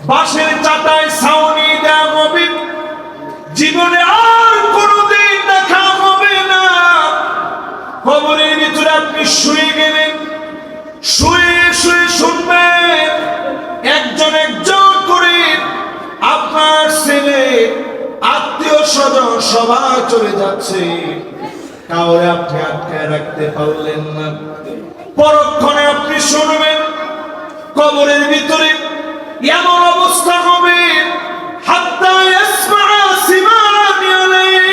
বাঁশের চাটায় ছাউনি দেয়া হবে, জীবনে আর কোনোদিন দেখা হবে না। কবরের ভিতরে আপনি শুয়ে গেলেন, শুয়ে শুয়ে শুনবেন একজন একজন করে আপনার ছেলে, আত্মীয় স্বজন সবাই চলে যাচ্ছে, কাউরে আপনি আটকায় রাখতে পারলেন না। পরক্ষণে আপনি শুনবেন কবরের ভিতরে এমন অবস্থা হবে, হাত্তা ইয়াসমা সিমানি আলাইহি,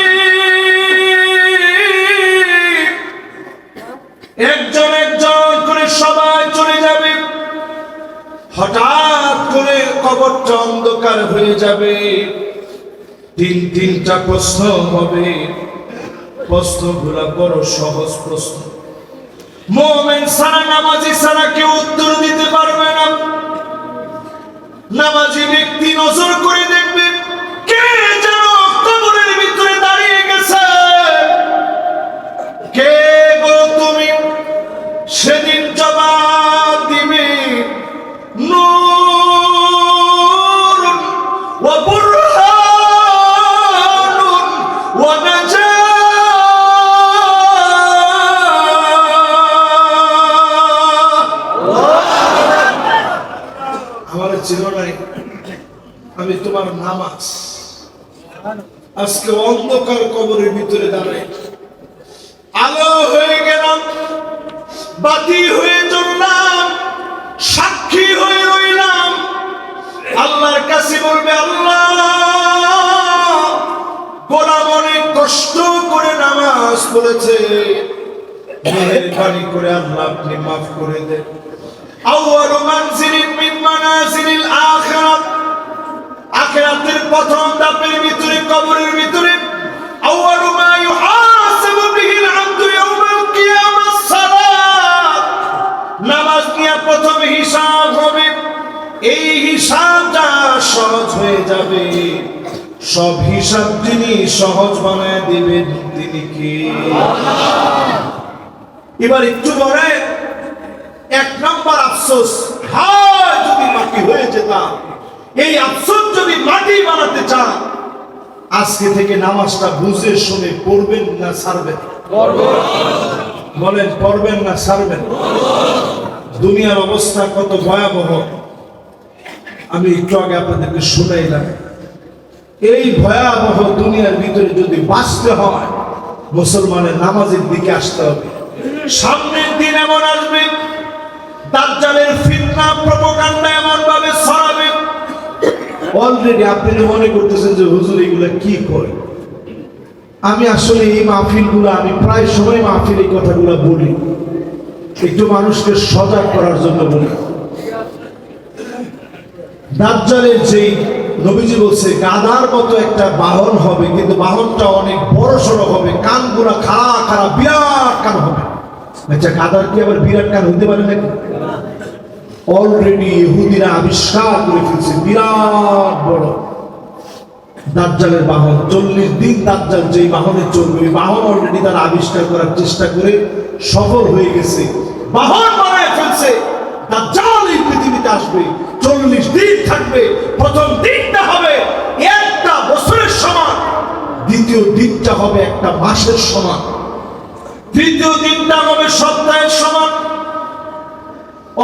একজন একজন করে সবাই চলে যাবে। হঠাৎ করে কবরটা অন্ধকার হয়ে যাবে। তিনটা প্রশ্ন হবে, প্রশ্নগুলো বড় সহজ প্রশ্ন। মুমিন ছাড়া, নামাজি ছাড়া কেউ উত্তর দিতে পারবে না। নামাজি ব্যক্তি নজর করে দেখবে কে যেন কবরের ভিতরে দাঁড়িয়ে গেছে। কে গো তুমি? সেদিন জবাব দিবে নূরুন ওয়া বুরহানুন ওয়া নাজাত। আমি তোমার নামাজ, আজকে অন্ধকার কবরের ভিতরে দাঁড়াই, আলো হয়ে গেলাম, বাতি হয়ে জ্বললাম, সাক্ষী হয়ে রইলাম। আল্লাহর কাছে বলবে, আল্লাহ গোলাম অনেক কষ্ট করে নামাজ পড়েছে, মেহেরবানি করে আল্লাহ আপনি মাফ করে দেন। আউয়ালু মানজিলিন মিন মানাজিলিল আখিরাত, আখিরাতের প্রথম ধাপের ভিতরে, কবরের ভিতরে আউয়ালু মা ইউহাসাবু বিহিল আবদু ইয়াউমাল কিয়ামাহ সালাত, নামাজ নিয়ে প্রথম হিসাব হবে। এই হিসাবটা সহজ হয়ে যাবে। সব হিসাব যিনি সহজ বানায় দিবেন তিনি কে? এবার একটু পরে এক নম্বর আফসোস, হায় যদি মাটি হয়ে যেতাম। এই আফসোস যদি মাটি বানাতে চান, আজকে থেকে নামাজটা বুঝে শুনে পড়বেন না ছাড়বেন? বলেন, পড়বেন না ছাড়বেন? দুনিয়ার অবস্থা কত ভয়াবহ আমি একটু আগে আপনাদেরকে শুনাইলাম। এই ভয়াবহ দুনিয়ার ভিতরে যদি বাঁচতে হয়, মুসলমানের নামাজের দিকে আসতে হবে। সামনের দিন এমন আসবে, দাজ্জালের ফিতনা প্রোপাগান্ডা এমন ভাবে ছড়াবে। অলরেডি আপনি মনে করতেছেন যে হুজুর এগুলা কি করে। আমি আসলে এই মাহফিলগুলো, আমি প্রায় সময় মাহফিল এই কথাগুলো বলি, একটু মানুষকে সজাগ করার জন্য বলি। দাজ্জালের যেই নবীজি বলছে গাধার মতো একটা বাহন হবে, কিন্তু বাহনটা অনেক বড় সড়ো হবে, কানগুলা খাড়া খাড়া বিরাট কান হবে। আচ্ছা, গাধার কি আবার বিরাট কান হতে পারে নাকি? অলরেডি ইহুদিরা আবিষ্কার করে ফেলছে বিরাট বড় দাজ্জালের বাহন। 40 দিন দাজ্জাল যেই বাহনে চলবে, বাহন অলরেডি তারা আবিষ্কার করার চেষ্টা করে সফল হয়ে গেছে, বাহন বানায় ফেলছে। দাজ্জাল এই পৃথিবীতে আসবে, 40 দিন থাকবে। প্রথম দিনটা হবে একটা বছরের সমান, দ্বিতীয় দিনটা হবে একটা মাসের সমান, তৃতীয় দিনটা হবে সপ্তাহের সমান,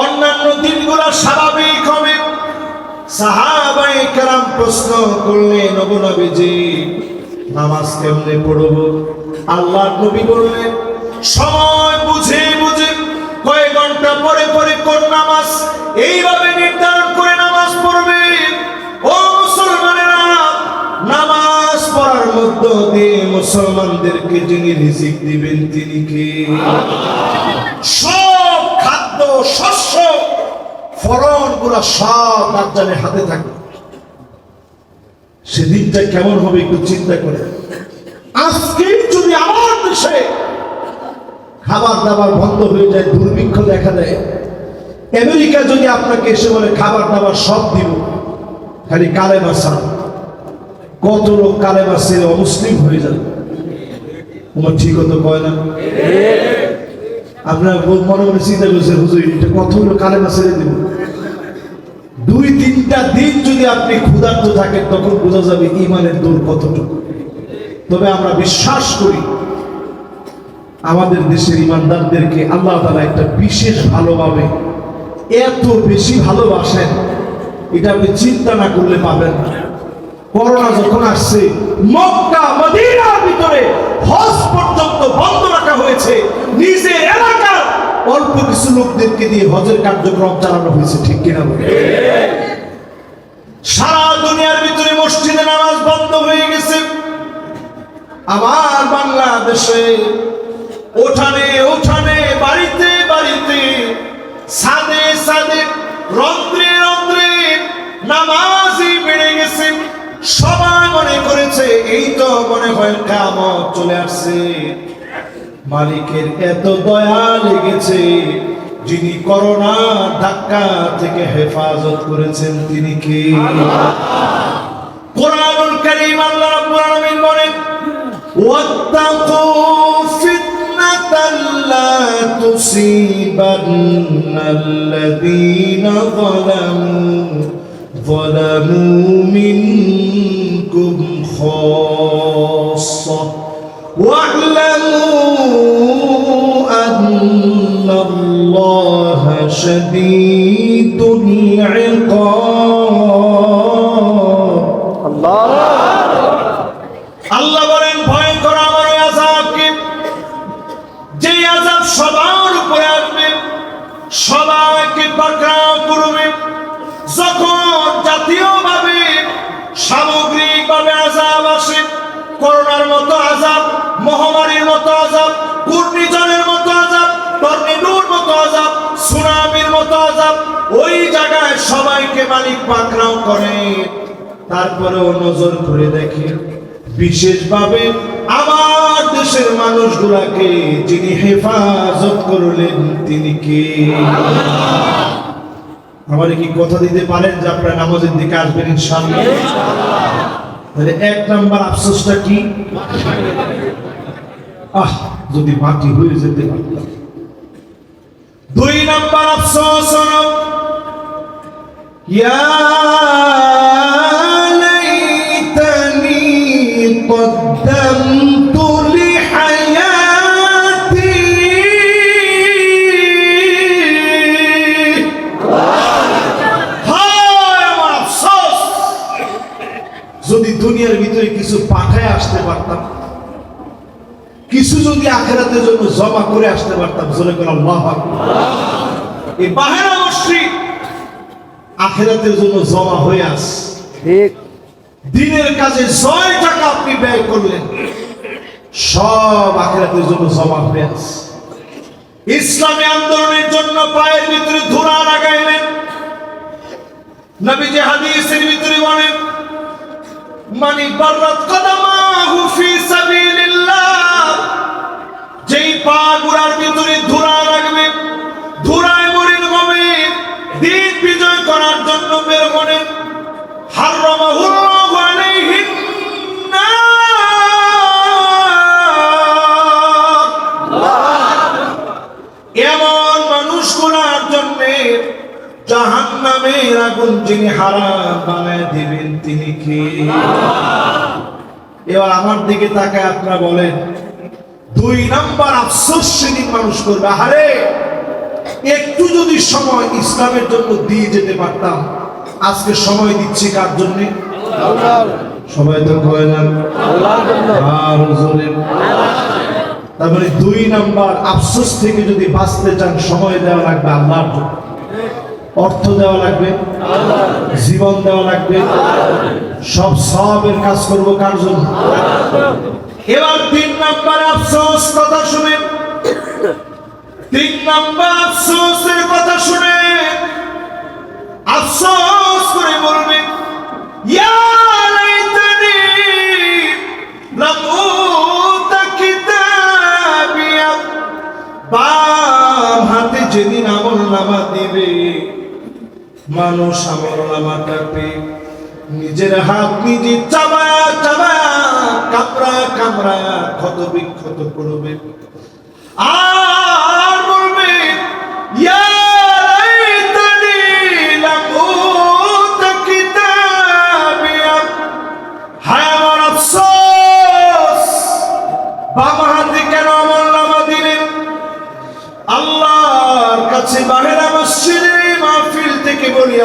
অন্যান্য দিনগুলো স্বাভাবিক হবে। সাহাবায়ে কেরাম প্রশ্ন করলেন, ওগো নবীজি নামাজ কেমনে পড়ব? আল্লাহর নবী বললেন, সময় বুঝে বুঝে কয়েক ঘন্টা পরে পরে কোন নামাজ, এইভাবে নির্ধারণ করে নামাজ পড়বে। ও মুসলমানেরা, নামাজ পড়ার মধ্য দিয়ে মুসলমানদেরকে যিনি রিজিক দিবেন তিনি কে? সব খাদ্য, শস্য, ফলন গুলা সব দাজ্জালের হাতে থাকবে। সেদিনটা কেমন হবে একটু চিন্তা করে। আজকে যদি আমার দেশে খাবার দাবার বন্ধ হয়ে যায়, দুর্ভিক্ষ দেখা দেয়, আমেরিকা যদি আপনাকে এসে বলে খাবার দাবার সব দিব, খালি কালেমা ছাড়া, কত লোক কালেমা ছেড়ে অমুসলিম হয়ে যাবে। তোমার ঠিক হতো কয় না? আপনার মনে মনে চিন্তা করছে হুজুর এটা কত হলো কালেমা ছেড়ে দিব, 2-3টা দিন যদি আপনি ক্ষুধার্ত থাকেন তখন বোঝা যাবে ঈমানের দৌড় কতটুকু। তবে আমরা বিশ্বাস করি আমাদের দেশের ঈমানদারদেরকে আল্লাহ তাআলা একটা বিশেষ ভালোভাবে এত বেশি ভালোবাসেন, এটা আপনি চিন্তা না করলে পাবেন না। করোনা যখন আসছে মক্কা মদিনার ভিতরে হজ পর্যন্ত বন্ধ রাখা হয়েছে, নিজের এলাকার অল্প কিছু লোকদেরকে দিয়ে হজের কার্যক্রম চালানো হয়েছে, ঠিক কিনা বলে? সারা দুনিয়ার ভিতরে মসজিদে নামাজ বন্ধ হয়ে গেছে। আমার বাংলাদেশে উঠানে উঠানে, বাড়িতে বাড়িতে, ছাদে ছাদে, রন্ধ্রে রন্ধ্রে নামাজই বেড়ে গেছে। সবাই মনে করেছে এই তো মনে হয় কিয়ামত চলে আসছে। মালিকের এত দয়া লেগেছে, যিনি করোনার ধাক্কা থেকে হেফাজত করেছেন তিনি কে? কোরআনুল কারীম আল্লাহ রাব্বুল আলামিন বলেন, ওয়াত্তাকু ফিতনাতাল লা তুসিবান্নাল্লাযীনা যালামু মিনকুম খাসসাহ واعلموا أن الله شديد العقاب আল্লাহ বলেন, ভয় করো আমার আযাবকে, যে আযাব সবার উপরে আসবে, সবাইকে পাকড়াও করবে। যখন জাতীয়ভাবে সামগ্রিকভাবে আযাব আসে, করোনার মতো আযাব, মহামারীর মতো আযাব, ঘূর্ণিঝড়ের মতো আযাব, টর্নেডোর মতো আযাব, সুনামির মতো আযাব, ওই জায়গায় সবাইকে মালিক পাকড়াও করে। তারপরেও নজর করে দেখে বিশেষভাবে আমার দেশের মানুষগুলাকে যিনি হেফাজত করলেন তিনি কে? আমারে কি কথা দিতে পারেন যে আপনারা নামাজের দিকে আসবেন ইনশাআল্লাহ? তাহলে 1 নাম্বার আফসোসটা কি? যদি মাটি হয়ে যেতে পারতাম। 2 নাম্বার আফসোস হলো ইয়া লাইতানি কদ্দামতু লিহায়াতি। হায় আমার আফসোস, যদি দুনিয়ার ভিতরে কিছু পাঠায় আসতে পারতাম, কিছু যদি আখিরাতের জন্য জমা করে আসতে পারতাম। জোরে করে আল্লাহু আকবার। এই বাহিরা মুশরিক আখিরাতের জন্য জমা হয়ে আস, ঠিক দিনের কাজে 6 টাকা আপনি ব্যয় করলেন, সব আখিরাতের জন্য জমা হয়ে আস। ইসলামী আন্দোলনের জন্য পায়ের ভিতরে ধুলা লাগাইলেন। নবীজি হাদিসের ভিতরে বলেন, মানি বাররাত কদমাহু ফি সাবিলিল্লাহ, যেই পা গুড়ার ভিতরে ধুলা লাগবে, ধুলায় মলিন হবে, দিন বিজয় করার জন্য বের হলেন। হারামাহুল্লাহু আলাইহিন নার, এমন মানুষগুলোর জন্য জাহান্নামের আগুন যিনি হারাম বানায় দিবেন তিনি কে? এবার আমার দিকে তাকায় আপনারা বলেন, 2 নাম্বার আফসোস সেদিন মানুষ করবে, আরে একটু যদি সময় ইসলামের জন্য দিয়ে যেতে পারতাম। আজকে সময় দিচ্ছি কার জন্য? সবাই তো কয় না আল্লাহর জন্য। তার মানে 2 নাম্বার আফসোস থেকে যদি বাঁচতে চান, সময় দেওয়া লাগবে আল্লাহর জন্য, অর্থ দেওয়া লাগবে, জীবন দেওয়া লাগবে, সব সবের কাজ করবো কার জন্য? এবার 3 নাম্বার আফসোস কথা শুনে, 3 নাম্বার আফসোসের কথা শুনে আফসোস করে বলবে, ইয়া লাইতানি লাম উতা কিতাবিয়া। বাম হাতে যেদিন আমলনামা দিবে, মানুষ আমলনামাটা পেয়ে নিজের হাত নিজে চাবায়া চাবায়া, কামড়া কামড়া ক্ষত বিক্ষত করবে, আর বলবে ইয়া লাইতানি লাম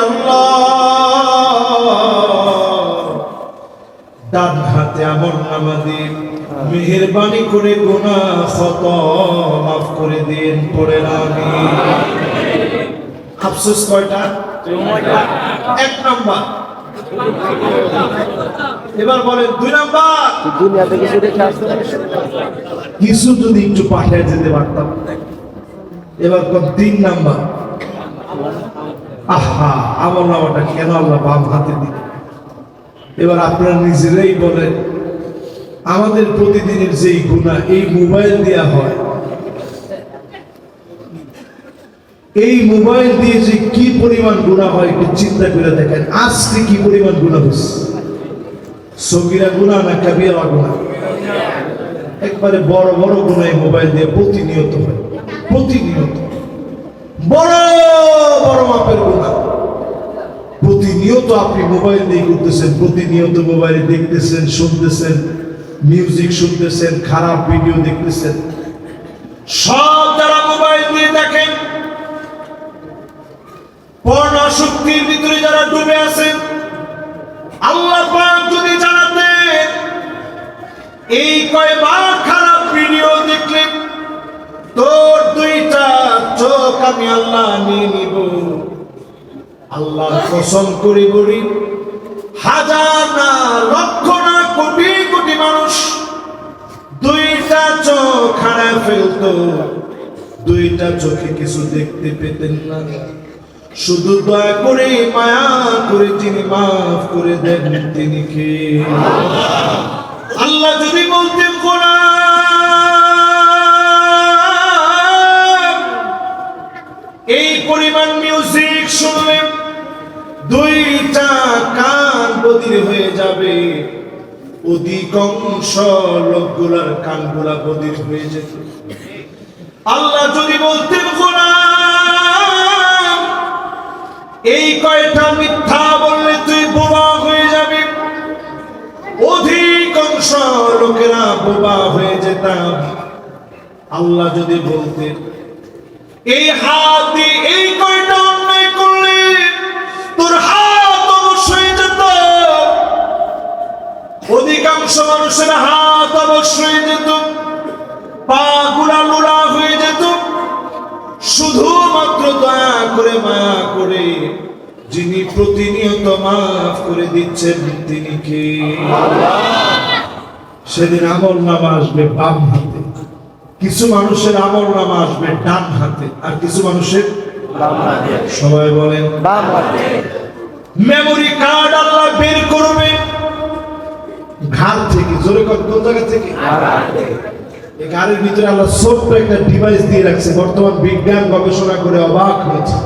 আল্লাহ ডান হাতে আমলনামা দিন, মেহেরবানি করে গুনাহ খতা মাফ করে দিন। পড়ে আমিন। আফসোস কয়টা? এক নাম্বার। এবার বলেন দুই নাম্বার। দুনিয়াতে কিছু রেখে আসতে কিছু যদি একটু পাঠিয়ে যেতে পারতাম। এবার কোন তিন নাম্বার। আহা, আমল নামাটা কেন আল্লাহ বাম হাতে দিল? এবার আপনারা নিজেরাই বলেন, আমাদের প্রতিদিনের যেই গুনাহ এই মোবাইল দেয়া হয়, এই মোবাইল দিয়ে যে কি পরিমাণ গুনাহ হয় একটু চিন্তা করে দেখেন। আজকে কি পরিমাণ গুনাহ হচ্ছে? সগীরা গুনাহ না কাবীরা গুনাহ? একবারে বড় বড় গুনাহ এই মোবাইল দিয়ে প্রতিনিয়ত হয়, প্রতিনিয়ত বড় বড় মাপের গুনাহ প্রতিনিয়ত আপনি মোবাইল দিয়ে করতেছেন। প্রতিনিয়ত মোবাইলে দেখতেছেন, শুনতেছেন, মিউজিক শুনতেছেন, খারাপ ভিডিও দেখতেছেন। সব যারা মোবাইল দিয়ে দেখেন, পর্ণাসক্তির ভিতরে যারা ডুবে আছেন, আল্লাহ পাক যদি জানাতেন এই কয়বার খারাপ ভিডিও দেখলে তোর দুইটা চোখ আমি আল্লাহ নিয়ে নিব, আল্লাহর কসম করে বলি, হাজার না লক্ষ না কোটি কোটি মানুষ দুইটা চোখ হারায় ফেলতো, দুইটা চোখে কিছু দেখতে পেতেন না। শুধু দয়া করে মায়া করে যিনি মাফ করে দেন তিনি কে? আল্লাহ যদি বলতেন কোরআন এই পরিমাণ মিউজিক শুনলে দুইটা কান বধির হয়ে যাবে, অধিকাংশ লোকগুলার কানগুলা বধির হয়ে যেত। আল্লাহ যদি বলতেন গোলাম এই কয়টা মিথ্যা বললে তুই বোবা হয়ে যাবি, অধিকাংশ লোকেরা বোবা হয়ে যেতাম। আল্লাহ যদি বলতেন এই হাত দিয়ে এই কয়টা অন্যায় করলে তোর হাত অবশ্যই যেত, অধিকাংশ মানুষের হাত অবশ্যই যেত, পা গুলা লোড়া হয়ে যেত। শুধুমাত্র দয়া করে মায়া করে যিনি প্রতিনিয়ত মাফ করে দিচ্ছেন তিনি কে? সেদিন আমল নামা আসবে বাম হাতে, কিছু মানুষের আমল নামা আসবে ডান হাতে, আর কিছু মানুষের বাম হাতে। সবাই বলেন বাম হাতে। মেমোরি কার্ড আল্লাহ বের করবে ঘাড় থেকে। জোরে কোন জায়গা থেকে? এই ঘাড়ের ভিতরে আল্লাহ ছোট্ট একটা ডিভাইস দিয়ে রাখছে। বর্তমান বিজ্ঞান গবেষণা করে অবাক হয়েছে,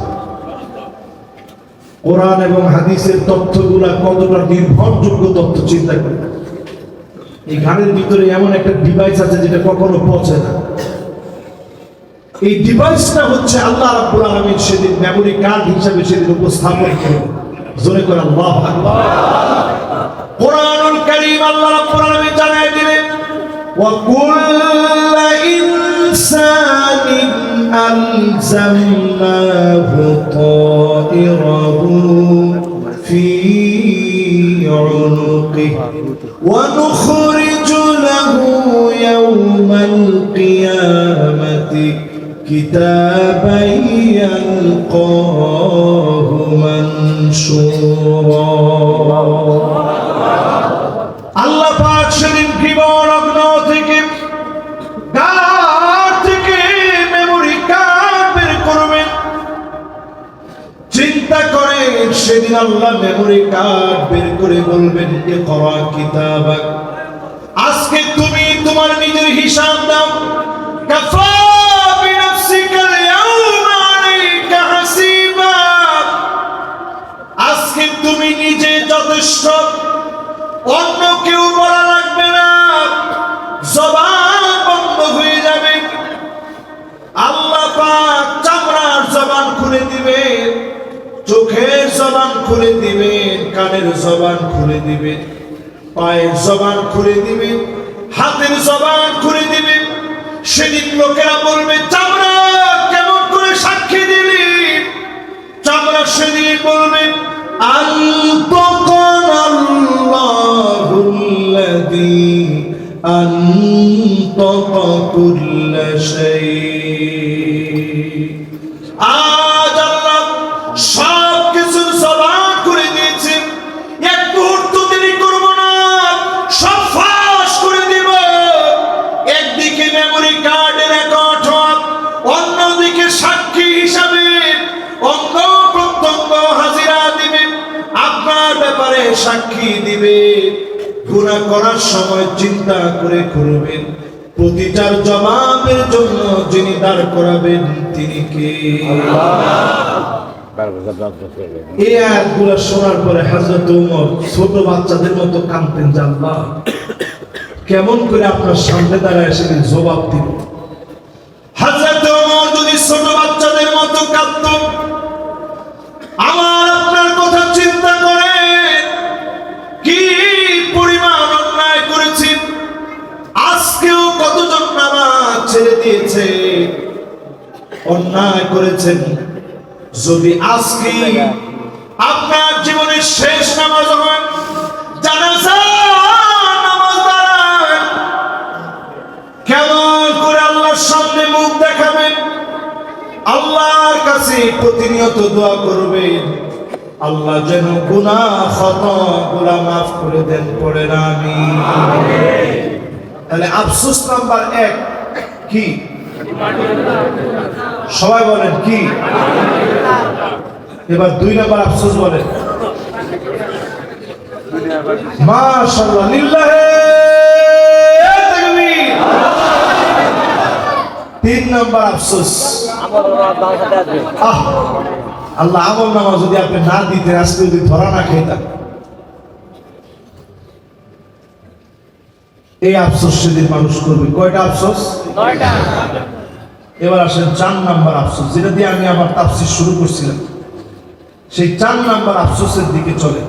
কোরআন এবং হাদিসের তথ্যগুলা কতটা নির্ভরযোগ্য তথ্য চিন্তা করে। এই ঘাড়ের ভিতরে এমন একটা ডিভাইস আছে যেটা কখনো পচে না। এই ডিভাইসটা হচ্ছে আল্লাহ রাব্বুল আলামিন সেদিন মেমোরি কার্ড হিসেবে সেদিন উপস্থাপন করবে। জোরে করে আল্লাহু আকবার। কোরআনুল কারীম আল্লাহ রাব্বুল আলামিন জানায় দিলেন ওয়া কুল্লু ইনসানিন আলজামনাহু তাইরাহু ফি উনুকিহি ওয়া নুখরিজু লাহু ইয়াওমাল কিয়ামাতি কিতাবান ইয়ালকাহু মানশুরা। আল্লাহ পাক সেদিন বিবরগ্ন থেকে গার থেকে মেমোরি কার্ড বের করবেন। চিন্তা করে সেদিন আল্লাহ মেমোরি কার্ড বের করে বলবেন ইকরা কিতাবাক, আজকে তুমি তোমার নিজের হিসাব দাও। কাফা বিনাফসিকাল ইয়াওমা আলাইকা হাসিবা, আজকে তুমি নিজে যথেষ্ট, অন্য কেউ বলা লাগবে না, জবান বন্ধ হয়ে যাবে। আল্লাহ পাক চামড়ার জবান খুলে দিবেন, চোখের জবান খুলে দিবেন, কানের জবান খুলে দিবেন, পায়ের জবান খুলে দিবেন, হাতের জবান খুলে দিবেন। সেদিন লোকেরা বলবে চামড়া কেমন করে সাক্ষী দিলি, চামড়া সেদিন বলবে আনতাকানাল্লাহুল্লাযী আনতাকা কুল্লা শাই। আজ আল্লাহ সব কিছু জবান করে দিয়েছে, এক মুহূর্ত দেরি করব না, সব ফাঁস করে দিব। একদিকে মেমোরি কার্ডের রেকর্ড হওয়া, অন্যদিকে সাক্ষী হিসাবে অঙ্গ প্রত্যঙ্গ হাজিরা দিবে, আপনার ব্যাপারে সাক্ষী দিবে। গুনাহ করার সময় চিন্তা করে করবেন, প্রতিটার জবাবের জন্য যিনি দাঁড় করাবেন তিনি কে? এই আয়াতগুলো শোনার পরে হযরত ওমর ছোট বাচ্চাদের মতো কাঁদতেন, জানলা কেমন করে আপনার সামনে দাঁড়ায় সেদিন জবাব দিব। হযরত ওমর যদি ছোট বাচ্চাদের মতো কাঁদত, আমার আপনার কথা চিন্তা করে কি পরিমাণ অন্যায় করেছি। আজকেও কতজন নামাজ ছেড়ে দিয়েছে, অন্যায় করেছেন। যদি আজকে আপনার জীবনের শেষ নামাজ হয়, জানাজা নামাজ দাঁড়ান, কেমন করে আল্লাহর সামনে মুখ দেখাবেন, আল্লাহর কাছে প্রতিনিয়ত দোয়া করবেন, আল্লাহ যেন গুনাহ খাতা গুলা মাফ করে দেন, পড়েন আমিন। তাহলে আফসোস নাম্বার 1 কি? সবাই বলেন কি? এবার 2 নাম্বার আফসোস বলেন। মাশাআল্লাহ, লিল্লাহে তাকবীর। 3 নাম্বার আফসোস, আল্লাহ আমল নামা যদি আপনি না দিতেন, আজকে যদি ধরা না খাইতাম। এই আফসোস সেদিন মানুষ করবে। কয়টা আফসোস? 9টা। এবার আসেন 4 নাম্বার আফসোস, যেটা দিয়ে আমি আমার তাফসীর শুরু করছিলাম। সেই 4 নাম্বার আফসোসের দিকে চলে।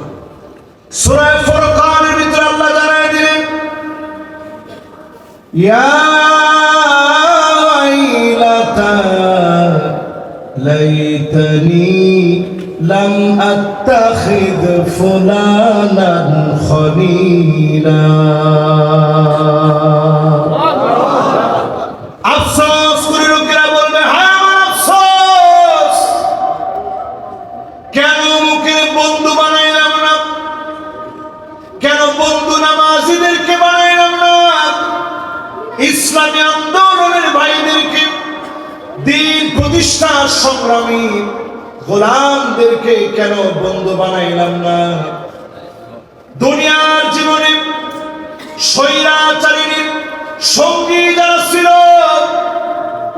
সূরা ফুরকানের ভিতরে আল্লাহ জানায় দিলেন, ইয়া ওয়াইলাতা লাইতানি লাম আত্তাখিদ ফুলানান খলিলা। আফসোস করে লোকেরা বলবে, হ্যাঁ আমার আফসোস, কেন মুখের বন্ধু বানাইলাম না, কেন বন্ধু নামাজীদেরকে বানাইলাম না, ইসলামী আন্দোলনের ভাইদেরকে, দিন প্রতিষ্ঠার সংগ্রামী গোলামদেরকে কেন বন্ধু বানাইলাম না। দুনিয়ার জীবনে স্বৈরাচারীর সঙ্গী যারা ছিল,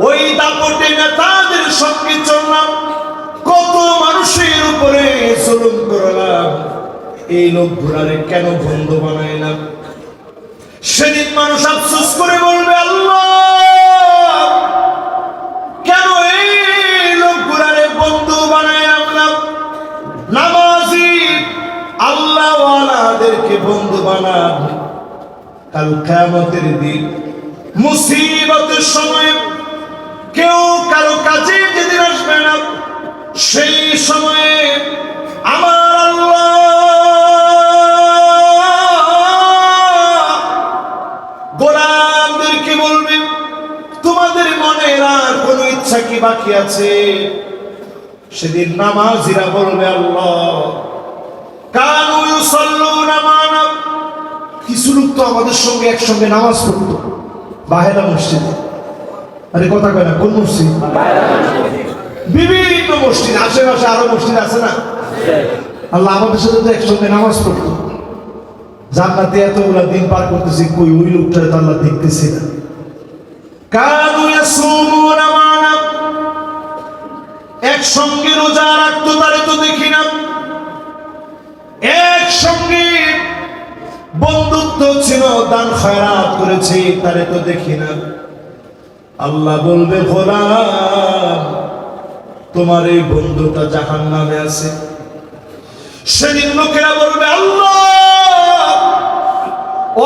ওই দাপটে নেতাদের সঙ্গে চললাম, কত মানুষের উপরে জুলুম করলাম, এই লোকগুলারে কেন বন্ধু বানাইলাম। সেদিন মানুষ আফসোস করে বলবে, আল্লাহ কেন এই লোকগুলারে বন্ধু বানাইলাম না। নামাজি আল্লাহওয়ালাদেরকে বন্ধু বানান, কাল কিয়ামতের দিন মুসিবতের সময় কেউ কারো কাছে যেদিন আসবে না, সেই সময়ে আমার আল্লাহ গোলামদেরকে বলবে, তোমাদের মনের আর কোনো ইচ্ছা কি বাকি আছে? সেদিন নামাজিরা বলবে, আল্লাহ কানু ইউসাল্লুনা মানা, কিছু লোক তো আমাদের সঙ্গে একসঙ্গে নামাজ পড়তো বাহেরা মসজিদে। আরে কথা কয় না, কোন মসজিদ? বিভিন্ন মসজিদ, আশেপাশে আরো মসজিদ আছে না? আল্লাহ আমাদের সাথে তো একসঙ্গে নামাজ পড়তো, জান্নাতে এতগুলা দিন পার করতেছি, কই ওই লোকটারে তো আল্লাহ দেখতেছি না। কানু ইয়াসুমুনা মানা, একসঙ্গে রোজা রাখতো, তারে তো দেখি না। একসঙ্গে বন্ধুত্ব ছিল, দান খয়রাত করেছে, তারে তো দেখি না। আল্লাহ বলবে, গোলাম তোমার এই বন্ধুটা জাহান্নামে আছে। সেদিন লোকেরা বলবে, আল্লাহ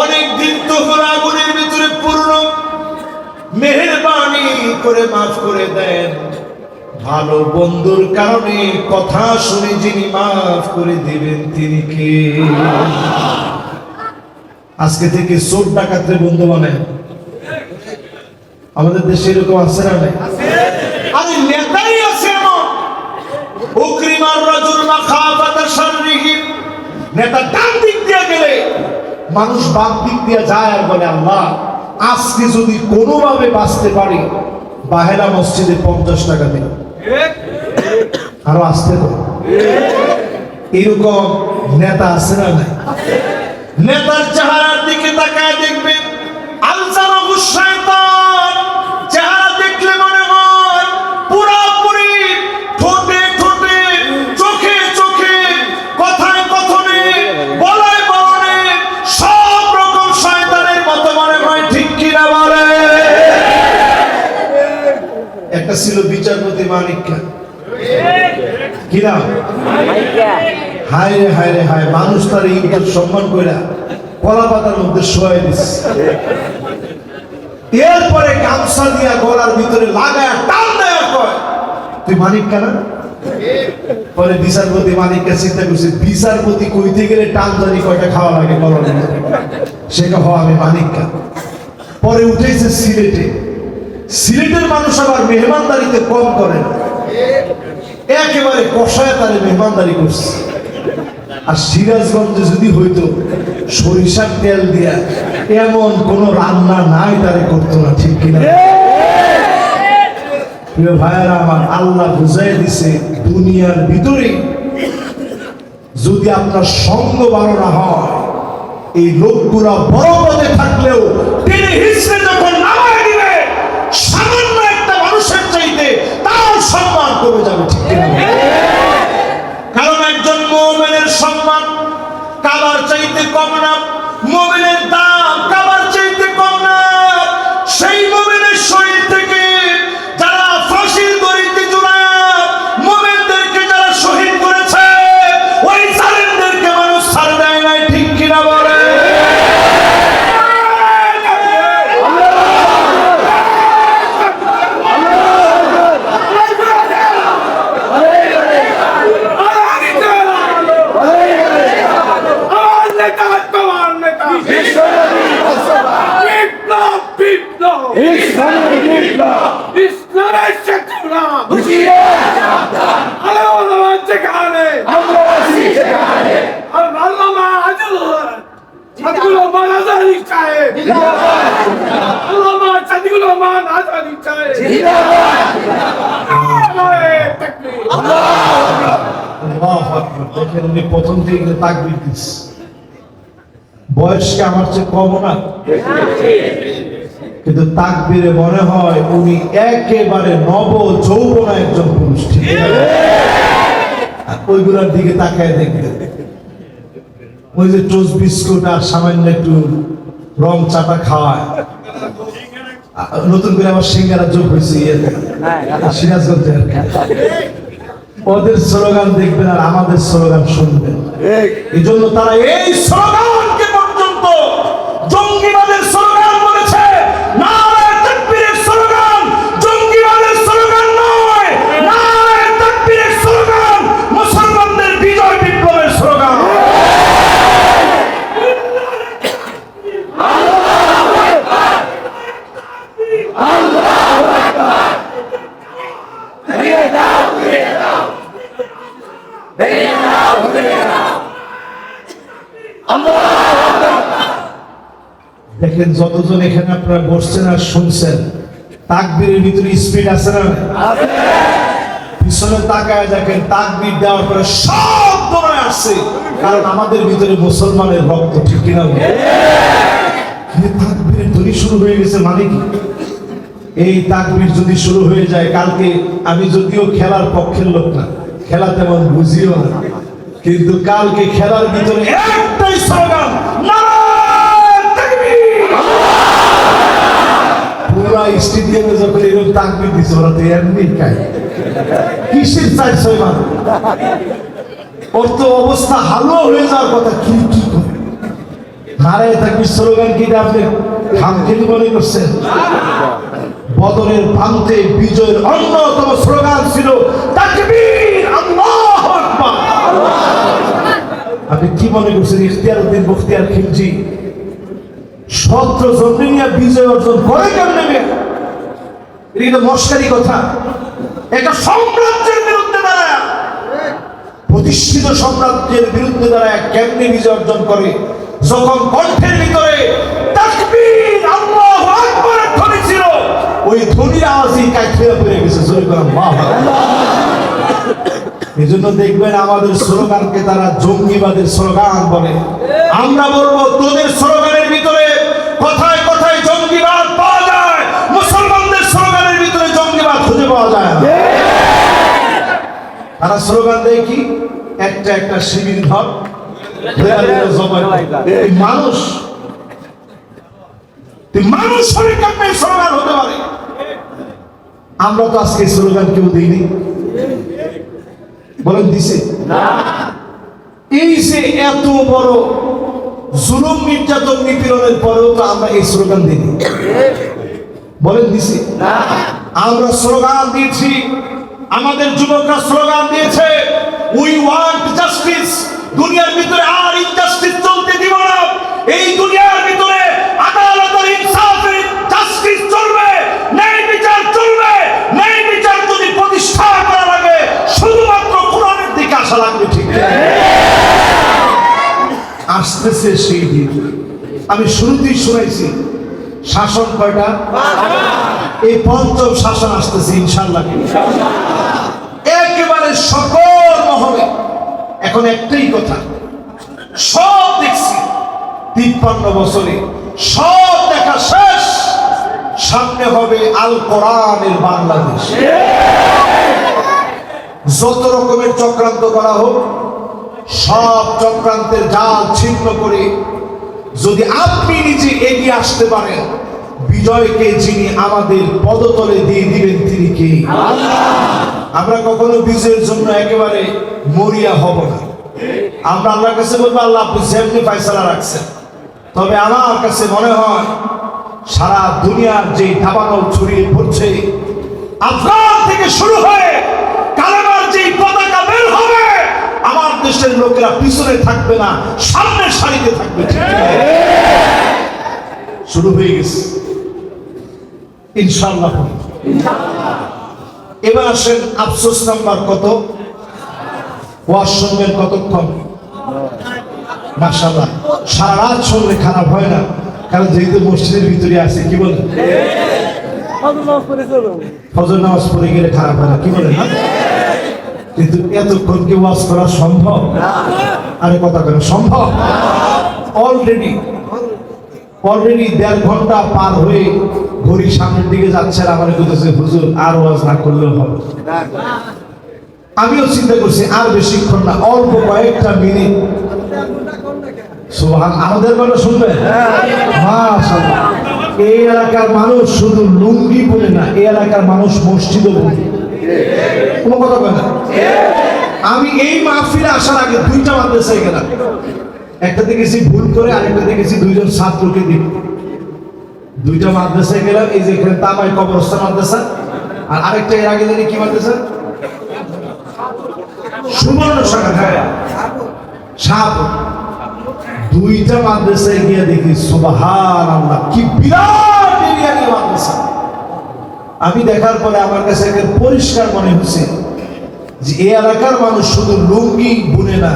অনেক দিন তো আগুনের ভিতরে পূর্ণ, মেহেরবানি করে মাফ করে দেন, ভালো বন্ধুর কারণে কথা শুনে যিনি মাফ করে দিবেন তিনি কে? আজকে থেকে চোর ডাকাতের বন্ধু বানায়। আমাদের দেশে এরকম আছে না? আরে নেতাই আছে এমন। উকরিমার রাজুল মাখাফাতা শাররিহি, নেতা ডান দিক দিয়ে গেলে মানুষ বাম দিক দিয়ে যায় আর বলে আল্লাহ আজকে যদি কোনোভাবে বাঁচতে পারি বাহেরা মসজিদে 50 টাকা দিল, আরো আসতে তো। এরকম নেতা আছে না? নেতার চেহারার দিকে তাকায় দেখবেন আলজামাহু শায়তান, চেহারা দেখলে মনে হয় পুরোপুরি ঠোঁটে ঠোঁটে, চোখে চোখে, কথায় কথনে, বলায় বলনে সব রকম শয়তানের মতো মনে হয়, ঠিক কিনা বলে? একটা ছিল বিচারপতি মানিক খান, কি নাম? হায় রে হায় রে হায়, মানুষ তার ইজ্জত সম্মান কইরা কলা পাতার মধ্যে শোয়াই দিচ্ছে। এরপরে গামছা দিয়া গলার ভিতরে লাগায় টান দেয়, কয় তুই মানিক কেনা? পরে বিচারপতি মানিককে চিন্তা করছে বিচারপতি কইতে গেলে টান জানি কয়টা খাওয়া লাগে গলার ভিতরে, সেটা হওয়া আমি মানিক কেন। পরে উঠেছে সিলেটে, সিলেটের মানুষ আবার মেহমানদারিতে কম করে না, একেবারে কষায় তারে মেহমানদারি করছে। আর সিরাজগঞ্জে যদি হইতো সরিষার তেল দিয়া এমন কোন রান্না নাই তারে করতো না, ঠিক কিনা? প্রিয় ভাইয়েরা আমার, আল্লাহ বুঝাই দিছে দুনিয়ার ভিতরে যদি আপনার সঙ্গ ভালো না হয়, এই লোকগুলা বড় পদে থাকলেও তিনি হিসেবে যখন নামায় দিবে সামান্য একটা মানুষের চাইতে তার সম্মান কমে যাবে, ঠিক কিনা? কারণ একজন মুমিনের সম্মান কাবার চাইতে কম না, মুমিনের দাম কাবার চাইতে কম না। সেই মুমিনের শরীর থেকে যারা ফাঁসির দড়িতে ঝুলায়া মুমিনদেরকে যারা শহীদ করেছে, ওই জালেমদেরকে মানুষ ছাড় দেয় নাই, ঠিক কিনা বলে? দেখেন উনি প্রথম থেকে তাকবীর দিচ্ছে, বয়সকে আমার চেয়ে কম না, কিন্তু তাকবীরে মনে হয় উনি একেবারে নব যৌবনা একজন পুরুষ, ঠিক আছে? ওইগুলোর দিকে তাকায় দেখবেন ওই যে টোস্ট বিস্কুট আর সামান্য একটু রং চাটা খাওয়ায়, নতুন করে আমার সিঙ্গারা যোগ হয়েছে সিরাজগঞ্জে। ওদের স্লোগান দেখবেন আর আমাদের স্লোগান শুনবেন, এই জন্য তারা এই স্লোগানকে পর্যন্ত জঙ্গিবাদের স্লোগান বলেছে। নারায়ে তাকবীরের স্লোগান জঙ্গিবাদের স্লোগান নয়, নারায়ে তাকবীরের স্লোগান মুসলমানদের বিজয় বিপ্লবের স্লোগান। দেখেন যতজন এখানে আপনারা বসছেন আর শুনছেন, তাকবীরের ভিতরে স্পিড আছে না? পিছনে তাকায় দেখেন তাকবীর দেওয়ার পরে সব দৌড়ে আসছে, কারণ আমাদের ভিতরে মুসলমানের রক্ত, ঠিক কিনা? তাকবীরের ধ্বনি শুরু হয়ে গেছে মানে কি? এই তাকবীর যদি শুরু হয়ে যায়, কালকে আমি যদিও খেলার পক্ষের লোক না, খেলা তেমন বুঝিও না, কিন্তু কালকে খেলার ভিতরে একটাই স্লোগান, নারায়ে তাকবীর। পুরা স্টেডিয়ামে যখন এরকম তাকবীর দিচ্ছে, ওরা তো এমনি খায় কিসের 4-6 বার, ওর তো অবস্থা হালুয়া হয়ে যাওয়ার কথা। কি কি করে নারায়ে তাকবীর স্লোগান কি আপনি খামখেয়ালি মনে করছেন? বদরের প্রান্তে বিজয়ের অন্যতম স্লোগান ছিল তাকবীর, আল্লাহু আকবার। আপনি কি মনে করছেন ইখতিয়ার উদ্দিন বখতিয়ার খিলজি 17 জন নিয়ে বিজয় অর্জন করে কেমনে? এটা মস্কারি কথা। একটা সাম্রাজ্যের বিরুদ্ধে দাঁড়ায়, প্রতিষ্ঠিত সাম্রাজ্যের বিরুদ্ধে দাঁড়ায় কেমনে বিজয় অর্জন করে? যখন কণ্ঠের ভিতরে তাকবীর, আল্লাহু আকবারের ধ্বনি ছিল, ওই ধ্বনির আওয়াজই কাইফিয়া পড়ে গেছে। জোরে করে আল্লাহু আকবার। এজন্য দেখবেন আমাদের স্লোগানকে তারা জঙ্গিবাদের স্লোগান বলে। আমরা বলবো তোদের স্লোগানের ভিতরে কথায় কথায় জঙ্গিবাদ পাওয়া যায়, মুসলমানদের স্লোগানের ভিতরে জঙ্গিবাদ খুঁজে পাওয়া যায় না। তারা স্লোগান দেয় কি, একটা একটা শিবির ধর, মানুষ মানুষ হলে কেমন স্লোগান হতে পারে? আমরা তো আজকে স্লোগান কেউ দিইনি, বলেন দিছে না। এই যে এত বড় জুলুম নির্যাতন নিপীড়নের পরেও তো আমরা এই স্লোগান দিইনি, বলেন দিছে না। আমরা স্লোগান দিয়েছি, আমাদের যুবকরা স্লোগান দিয়েছে, উই ওয়ান্ট জাস্টিস। দুনিয়ার ভিতরে আর ইনজাস্টিস চলতে দিব না। এই দুনিয়ার ভিতরে আদালতের ইনসাফের জাস্টিস চলবে, ন্যায় বিচার চলবে। ন্যায় বিচার যদি প্রতিষ্ঠা করা লাগে শুধুমাত্র কোরআনের দিকে আসা লাগবে, ঠিক না? আসতেছে সেই দিন। আমি শুরুতেই শুনাইছি শাসন কয়টা? এই পঞ্চম শাসন আসতেছে ইনশাআল্লাহ, একেবারে সকল মহলে। এখন একটাই কথা, সব দেখছি 53 বছরে, সব দেখা শেষ। সামনে হবে আল কোরআনের বাংলাদেশ। যত রকমের চক্রান্ত করা হোক, সব চক্রান্তের জাল ছিন্ন করে যদি আপনি নিজে এগিয়ে আসতে পারেন, বিজয়কে যিনি আমাদের পদতলে দিয়ে দিবেন তিনি কে? আমরা কখনো বিজয়ের জন্য একেবারে মরিয়া হব না। আমরা আল্লাহর কাছে বলবো, আল্লাহ আপনি যেমনি ফয়সালা রাখছেন। তবে আমার কাছে মনে হয় সারা দুনিয়ার যে দাবানল ছড়িয়ে পড়ছে, আফগান থেকে শুরু হয়ে কালেমার যে পতাকা বের হবে, আমার দেশের লোকেরা পিছনে থাকবে না, সামনের সারিতে থাকবে। শুরু হয়ে গেছে ইনশাআল্লাহ। এবার আসেন আফসোস নাম্বার কত? ওয়াজ শুনবেন কতক্ষণ? মাশাআল্লাহ, সারা রাত শুনলে খারাপ হয় না, কারণ যেহেতু মসজিদের ভিতরে আছে। কি বলেন? ফজর নামাজ পড়ে গেলে খারাপ হয় না, কি বলেন? কিন্তু এতক্ষণ কি ওয়াজ করা সম্ভব? আরে কথা কেন সম্ভব? অলরেডি 1.5 ঘন্টা পার হয়ে ঘড়ি সামনের দিকে যাচ্ছে, আর আমার বলতেছে হুজুর আর ওয়াজ না করলেও হবে। আমিও চিন্তা করছি আর বেশিক্ষণ না, অল্প কয়েকটা মিনিট। সুবহান, আমাদের কথা শুনবেন? মাশাআল্লাহ। এই এলাকার মানুষ শুধু লুঙ্গি বলে না, এই এলাকার মানুষ মসজিদও বলে। কোনো কথা বলে না। আমি এই মাহফিলে আসার আগে 2টা মাদ্রাসায় গেলাম। একটা দেখেছি ভুল করে, আরেকটা দেখেছি 2জন ছাত্রকে দিয়ে। 2টা মাদ্রাসায় গেলাম, এই যে এখানে তামাই কবরস্থান মাদ্রাসা, আর আরেকটা এর আগে জানি কি মাদ্রাসা, সুবর্ণ শাখা সাপ। 2টা মাদ্রাসায় গিয়ে দেখি সুবহানাল্লাহ, কি বিরাট এরিয়া নিয়ে মাদ্রাসা। আমি দেখার পরে আমার কাছে পরিষ্কার মনে হচ্ছে যে এই এলাকার মানুষ শুধু লুঙ্গি বুনে না,